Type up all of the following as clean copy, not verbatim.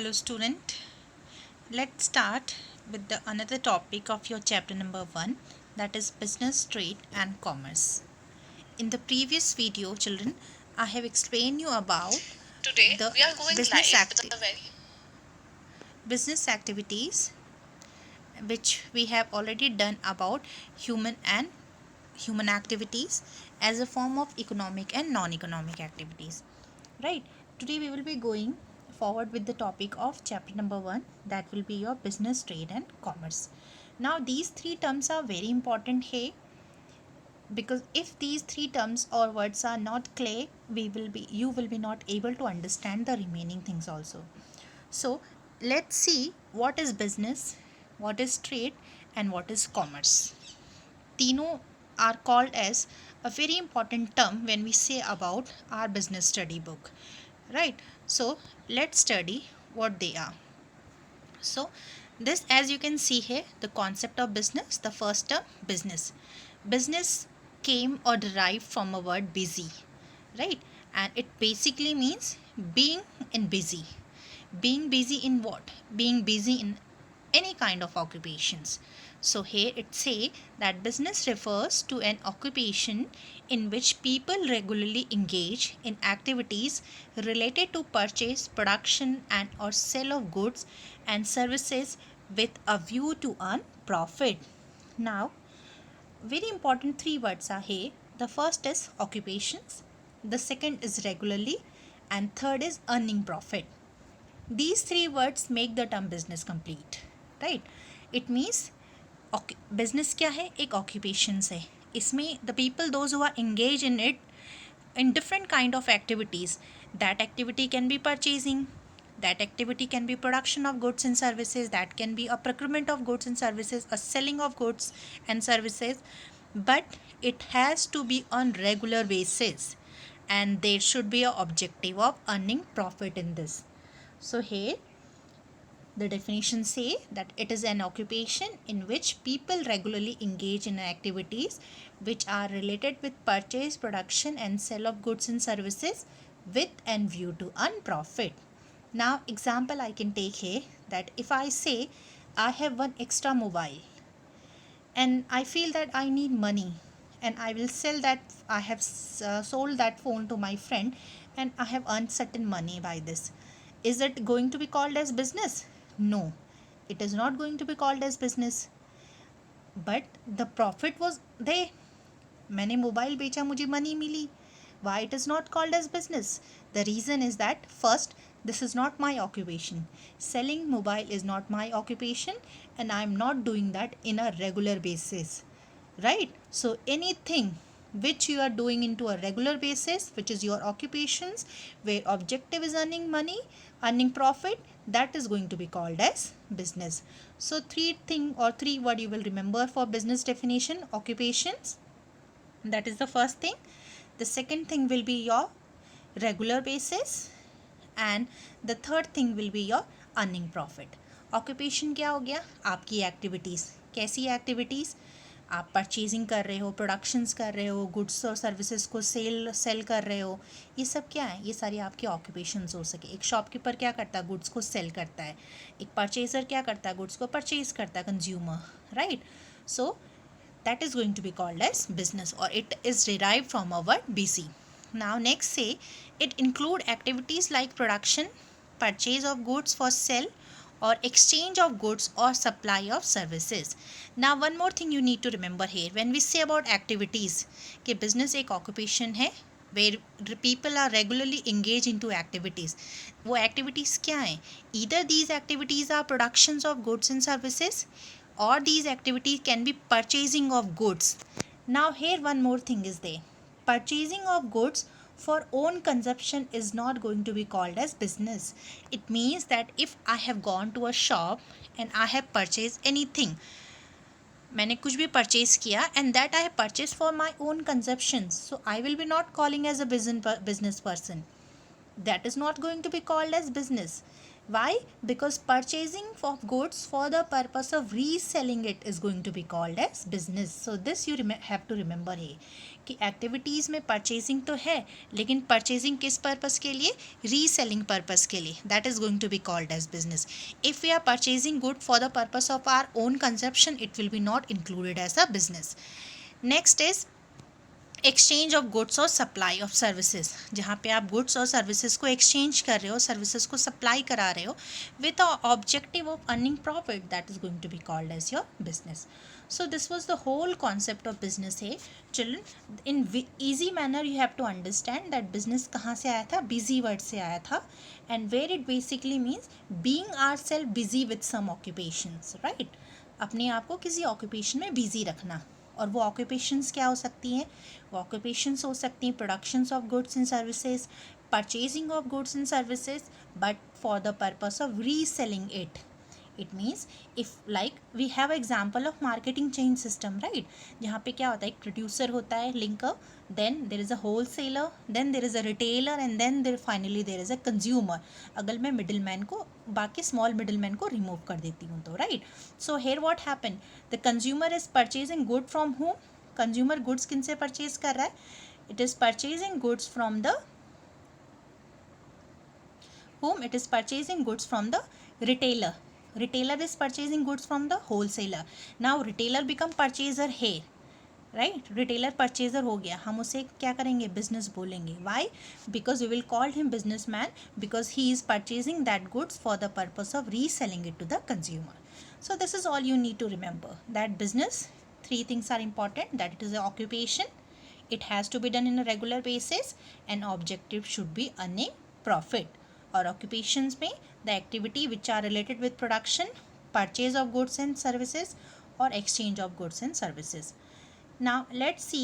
Hello student, let's start with the another topic of your chapter number 1, that is business, trade and commerce. In the previous video children, I have explained you about Today the we are going business live with a very business activities which we have already done about human activities as a form of economic and non-economic activities. Right, today we will be going forward with the topic of chapter number 1, that will be your business, trade and commerce. Now these three terms are very important here, because if these three terms or words are not clear, you will be not able to understand the remaining things also. So let's see what is business, what is trade and what is commerce. Tino are called as a very important term when we say about our business study book, right? So let's study what they are. So this, as you can see here, the concept of business, the first term business came or derived from a word busy, right? And it basically means being in busy. Being busy in what? Being busy in any kind of occupations. So here it say that business refers to an occupation in which people regularly engage in activities related to purchase, production and or sale of goods and services with a view to earn profit. Now very important three words are here. The first is occupations, the second is regularly, and third is earning profit. These three words make the term business complete, right? It means business क्या है? एक occupations है. इसमें the people those who are engaged in it in different kind of activities. That activity can be purchasing, that activity can be production of goods and services, that can be a procurement of goods and services, a selling of goods and services, but it has to be on regular basis and there should be a objective of earning profit in this. So here the definition say that it is an occupation in which people regularly engage in activities which are related with purchase, production and sale of goods and services with and view to earn profit. Now example I can take here, that if I say I have one extra mobile and I feel that I need money and I will sell that, I have sold that phone to my friend and I have earned certain money by this. Is it going to be called as business? No, it is not going to be called as business. But the profit was there. मैंने mobile बेचा, मुझे money मिली. Why it is not called as business? The reason is that first, this is not my occupation. Selling mobile is not my occupation and I am not doing that in a regular basis, right? So anything which you are doing into a regular basis, which is your occupations, where objective is earning money, earning profit, that is going to be called as business. So three word you will remember for business definition: occupations, that is the first thing. The second thing will be your regular basis and the third thing will be your earning profit. Occupation क्या हो गया? आपकी activities. कैसी activities? आप purchasing कर रहे हो, productions कर रहे हो, गुड्स और सर्विसेज को सेल कर रहे हो, ये सब क्या है? ये सारी आपकी ऑक्यूपेशंस हो सके. एक शॉपकीपर क्या करता है? गुड्स को सेल करता है. एक परचेजर क्या करता है? गुड्स को परचेज करता है, consumer, right? So that is going to be called as business, or it is derived from our word busy. Now next say it include activities like production, purchase of goods for sale or exchange of goods or supply of services. Now one more thing you need to remember here when we say about activities कि business एक occupation है where people are regularly engaged into activities. वो activities क्या हैं? Either these activities are productions of goods and services, or these activities can be purchasing of goods. Now here one more thing is there. Purchasing of goods for own consumption is not going to be called as business. It means that if I have gone to a shop and I have purchased anything, मैंने कुछ भी purchase किया and that I have purchased for my own consumption, so I will be not calling as a business person. That is not going to be called as business. Why? Because purchasing of goods for the purpose of reselling it is going to be called as business. So this you have to remember है कि activities में purchasing तो है, लेकिन purchasing किस purpose के लिए? Reselling purpose के लिए. That is going to be called as business. If we are purchasing good for the purpose of our own consumption, it will be not included as a business. Next is exchange of goods और supply of services. जहाँ पे आप goods और services को exchange कर रहे हो, services को सप्लाई करा रहे हो with objective of earning profit, that is going to be called as your business. So this was the whole concept of business है. Children, in easy manner you have to understand that business कहाँ से आया था? Busy word से आया था, and where it basically means being ourselves busy with some occupations, right? अपने आप को किसी ऑक्यूपेशन में बिजी रखना. और वो ऑक्यूपेशंस क्या हो सकती हैं? वो ऑक्यूपेशंस हो सकती हैं productions of goods and services, purchasing of goods and services, but for the purpose of reselling it. It means if like we have example of marketing chain system, right? जहाँ पे क्या होता है, एक प्रोड्यूसर होता है, linker, then there is a whole seller, then there is a retailer, and then there finally there is a consumer. अगर मैं मिडिल मैन को, बाकी स्मॉल मिडिल मैन को रिमूव कर देती हूँ तो, right? So here what happen, the consumer is purchasing good from home. Consumer goods किन से परचेज कर रहा है? It is purchasing goods from the whom? It is purchasing goods from the retailer. Retailer is purchasing goods from the wholesaler. Now retailer become purchaser here, right? Retailer purchaser हो गया, हम उसे क्या करेंगे? business बोलेंगे. Why? Because we will call him businessman because he is purchasing that goods for the purpose of reselling it to the consumer. So this is all you need to remember, that business, three things are important, that it is an occupation, it has to be done in a regular basis, and objective should be earning profit. और occupations में the activity which are related with production, purchase of goods and services, or exchange of goods and services. Now let's see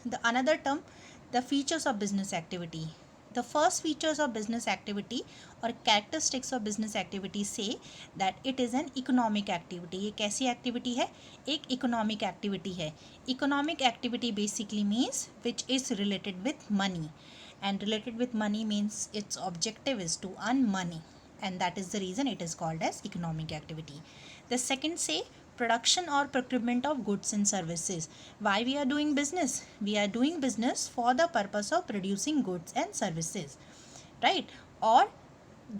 the another term, the features of business activity. The first features of business activity or characteristics of business activity say that it is an economic activity. ये कैसी activity है? एक economic activity है. Economic activity basically means which is related with money, and related with money means its objective is to earn money, and that is the reason it is called as economic activity. The second say production or procurement of goods and services. Why we are doing business? We are doing business for the purpose of producing goods and services, right? Or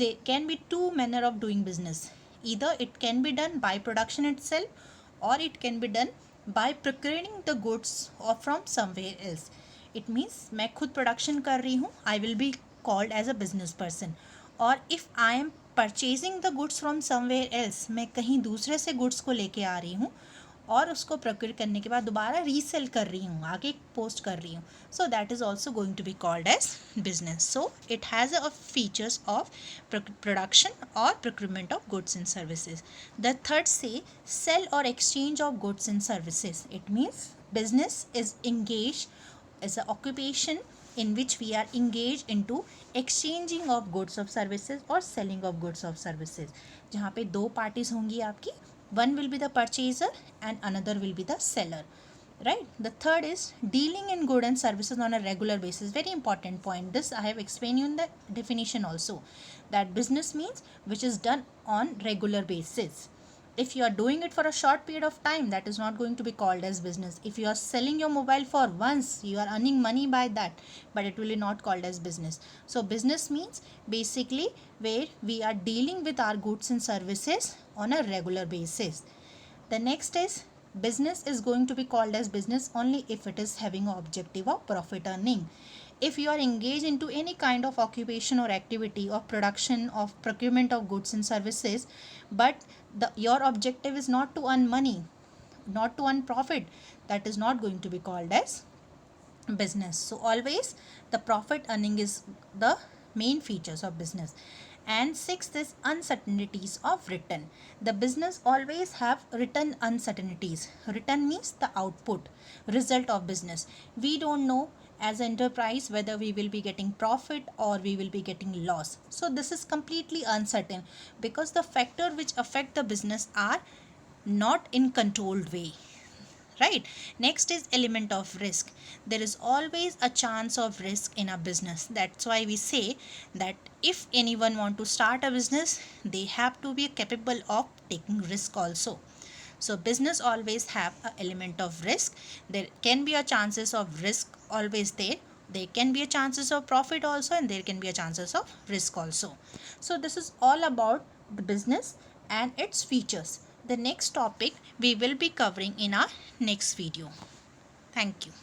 there can be two manner of doing business. Either it can be done by production itself, or it can be done by procuring the goods or from somewhere else. It means मैं खुद production कर रही हूँ, I will be called as a business person. और if I am purchasing the goods from somewhere else, मैं कहीं दूसरे से गुड्स को लेके आ रही हूँ और उसको प्रोक्योर करने के बाद दोबारा रीसेल कर रही हूँ, आगे पोस्ट कर रही हूँ, so that is also going to be called as business. So it has a features of production और procurement of goods and services. The third से सेल और exchange of goods and services. It means business is engaged as an occupation in which we are engaged into exchanging of goods of services or selling of goods of services. जहाँ पे दो parties होंगी आपकी, one will be the purchaser and another will be the seller, right? The third is dealing in goods and services on a regular basis. Very important point. This I have explained you in the definition also, that business means which is done on regular basis. If you are doing it for a short period of time, that is not going to be called as business. If you are selling your mobile for once, you are earning money by that, but it will be not called as business. So business means basically where we are dealing with our goods and services on a regular basis. The next is business is going to be called as business only if it is having an objective of profit earning. If you are engaged into any kind of occupation or activity of production, of procurement of goods and services, but your objective is not to earn money, not to earn profit, that is not going to be called as business. So always the profit earning is the main features of business. And sixth is uncertainties of return. The business always have return uncertainties. Return means the output, result of business. We don't know as an enterprise whether we will be getting profit or we will be getting loss. So this is completely uncertain because the factor which affect the business are not in controlled way. right? Next is element of risk. There is always a chance of risk in a business. That's why we say that if anyone want to start a business, they have to be capable of taking risk also. So business always have a element of risk. There can be a chances of risk always there can be a chances of profit also, and there can be a chances of risk also. So this is all about the business and its features. The next topic we will be covering in our next video. Thank you.